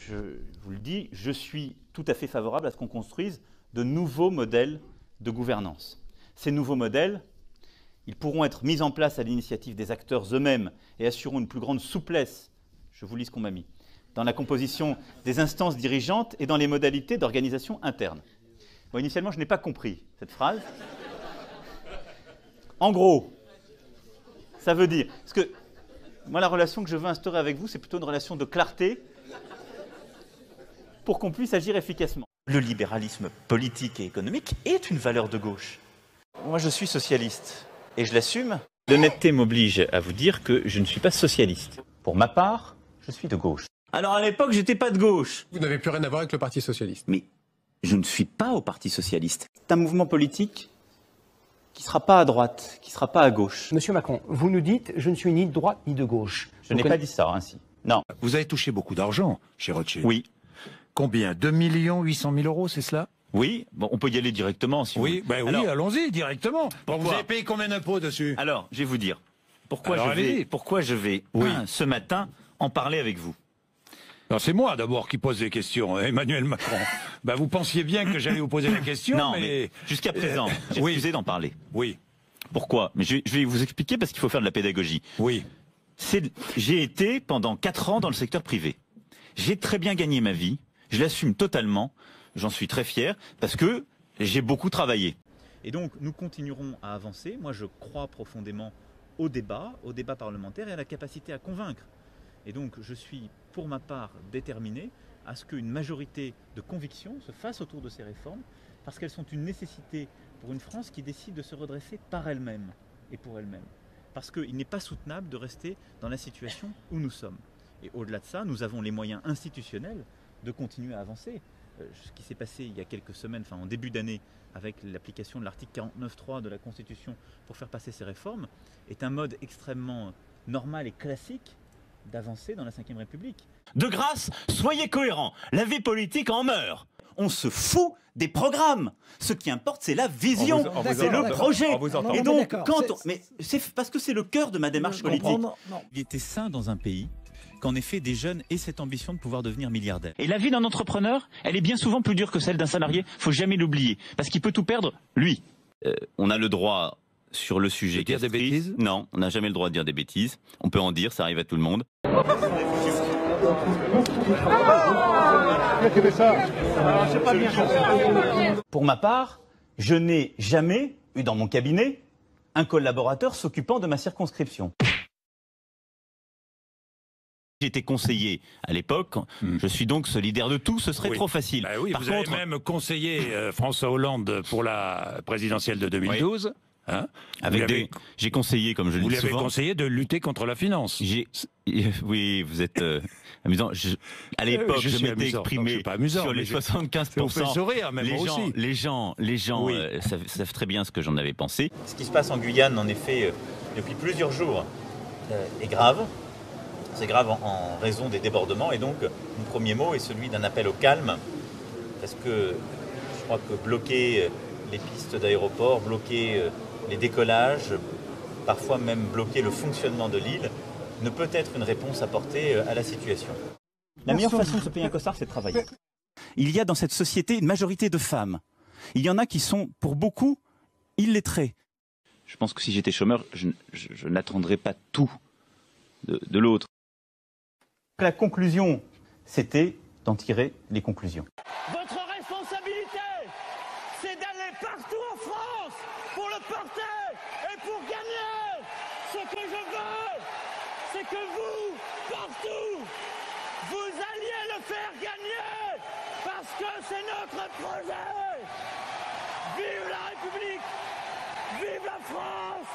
Je vous le dis, je suis tout à fait favorable à ce qu'on construise de nouveaux modèles de gouvernance. Ces nouveaux modèles, ils pourront être mis en place à l'initiative des acteurs eux-mêmes et assureront une plus grande souplesse, je vous lis ce qu'on m'a mis, dans la composition des instances dirigeantes et dans les modalités d'organisation interne. Bon, initialement, je n'ai pas compris cette phrase. En gros, ça veut dire... Parce que moi, la relation que je veux instaurer avec vous, c'est plutôt une relation de clarté pour qu'on puisse agir efficacement. Le libéralisme politique et économique est une valeur de gauche. Moi, je suis socialiste et je l'assume. L'honnêteté m'oblige à vous dire que je ne suis pas socialiste. Pour ma part, je suis de gauche. Alors à l'époque, j'étais pas de gauche. Vous n'avez plus rien à voir avec le Parti socialiste. Mais je ne suis pas au Parti socialiste. C'est un mouvement politique qui ne sera pas à droite, qui ne sera pas à gauche. Monsieur Macron, vous nous dites « je ne suis ni de droite ni de gauche ». Je n'ai pas dit ça ainsi. Non. Vous avez touché beaucoup d'argent chez Rothschild. Oui. Combien? 2 800 000 euros, c'est cela? Oui, bon, on peut y aller directement si vous voulez. Ben oui, allons-y directement. Vous avez payé combien d'impôts dessus? Alors, je vais vous dire. Pourquoi je vais ce matin en parler avec vous? C'est moi d'abord qui pose des questions, Emmanuel Macron. Vous pensiez bien que j'allais vous poser la question, non, mais jusqu'à présent, j'ai refusé d'en parler. Oui. Pourquoi? Mais je vais vous expliquer parce qu'il faut faire de la pédagogie. Oui. J'ai été pendant 4 ans dans le secteur privé. J'ai très bien gagné ma vie, je l'assume totalement, j'en suis très fier, parce que j'ai beaucoup travaillé. Et donc, nous continuerons à avancer. Moi, je crois profondément au débat parlementaire et à la capacité à convaincre. Et donc, je suis, pour ma part, déterminé à ce qu'une majorité de conviction se fasse autour de ces réformes, parce qu'elles sont une nécessité pour une France qui décide de se redresser par elle-même et pour elle-même. Parce qu'il n'est pas soutenable de rester dans la situation où nous sommes. Et au-delà de ça, nous avons les moyens institutionnels de continuer à avancer. Ce qui s'est passé il y a quelques semaines, enfin en début d'année, avec l'application de l'article 49.3 de la Constitution pour faire passer ces réformes, est un mode extrêmement normal et classique d'avancer dans la Ve République. De grâce, soyez cohérents. La vie politique en meurt. On se fout des programmes. Ce qui importe, c'est la vision, c'est le projet. Et donc, mais c'est parce que c'est le cœur de ma démarche politique. Il était sain dans un pays qu'en effet des jeunes aient cette ambition de pouvoir devenir milliardaires. Et la vie d'un entrepreneur, elle est bien souvent plus dure que celle d'un salarié. Faut jamais l'oublier, parce qu'il peut tout perdre, lui. On a le droit sur le sujet. De dire des bêtises? Non, on n'a jamais le droit de dire des bêtises. On peut en dire, ça arrive à tout le monde. Pour ma part, je n'ai jamais eu dans mon cabinet un collaborateur s'occupant de ma circonscription. J'étais conseiller à l'époque, je suis donc solidaire de tout, ce serait trop facile. Par contre, avez même conseillé François Hollande pour la présidentielle de 2012. Hein, j'ai conseillé, comme je le dis souvent... Vous lui avez conseillé de lutter contre la finance. Oui, vous êtes amusant. À l'époque, je m'étais exprimé sur les 75%. On fait sourire, même moi aussi. Les gens savent très bien ce que j'en avais pensé. Ce qui se passe en Guyane, en effet, depuis plusieurs jours, est grave. C'est grave en raison des débordements. Et donc, mon premier mot est celui d'un appel au calme. Parce que je crois que bloquer les pistes d'aéroport, bloquer les décollages, parfois même bloquer le fonctionnement de l'île, ne peut être une réponse apportée à la situation. La meilleure façon de se payer un costard, c'est de travailler. Il y a dans cette société une majorité de femmes. Il y en a qui sont, pour beaucoup, illettrés. Je pense que si j'étais chômeur, je n'attendrais pas tout de l'autre. La conclusion, c'était d'en tirer les conclusions. Votre responsabilité, c'est d'aller partout en France pour le porter et pour gagner. Ce que je veux, c'est que vous, partout, vous alliez le faire gagner parce que c'est notre projet. Vive la République, vive la France.